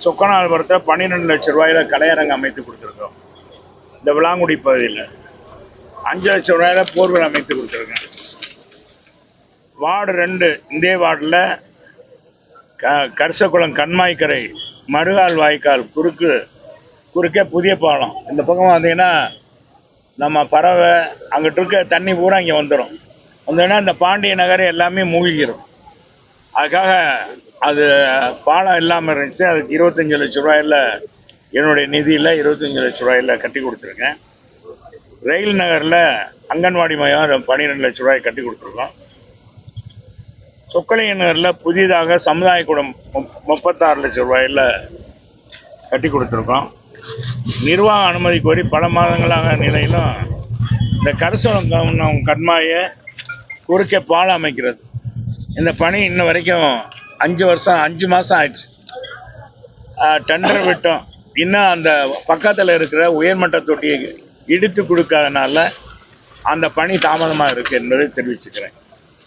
சொக்கநாதபுரத்தை 12 லட்சம் ரூபாயில கலையரங்கு அமைத்து கொடுத்துருக்கோம். இந்த விளாங்குடி பகுதியில் 5 லட்சம் ரூபாயில போர்வெல் அமைத்து கொடுத்துருக்கேன். வார்டு 2 இதே வார்டில் கரிசக்குளம் கண்மாய்க்கரை மறுகால் வாய்க்கால் குறுக்கே புதிய பாலம். இந்த பக்கம் வந்தீங்கன்னா நம்ம பறவை அங்கிட்டு இருக்க தண்ணி பூரா இங்கே வந்தோன்னா இந்த பாண்டிய நகர் எல்லாமே மூழ்கிடும். அதுக்காக அது பாலம் இல்லாமல் இருந்துச்சு. அதுக்கு 25 லட்சம் ரூபாயில் என்னுடைய நிதியில் 25 லட்சம் ரூபாயில் கட்டி கொடுத்துருக்கேன். ரயில் நகரில் அங்கன்வாடி மையம் 12 லட்சம் ரூபாய் கட்டி கொடுத்துருக்கோம். சொக்கலிங்க நகரில் புதிதாக சமுதாய கூடம் 36 லட்சம் ரூபாயில் கட்டி கொடுத்துருக்கோம். நிர்வாக அனுமதி கோரி பல மாதங்களாக நிலையிலும் இந்த கரிசக்குளம் கண்மாயை குறுக்கே பாலம் அமைக்கிறது இந்த பணி இன்ன வரைக்கும் 5 மாதம் ஆயிடுச்சு. டெண்டர் விட்டோம். இன்னும் அந்த பக்கத்தில் இருக்கிற உயர்மட்ட தொட்டியை இடித்து கொடுக்காதனால அந்த பணி தாமதமாக இருக்குது என்பதை தெரிவிச்சுக்கிறேன்.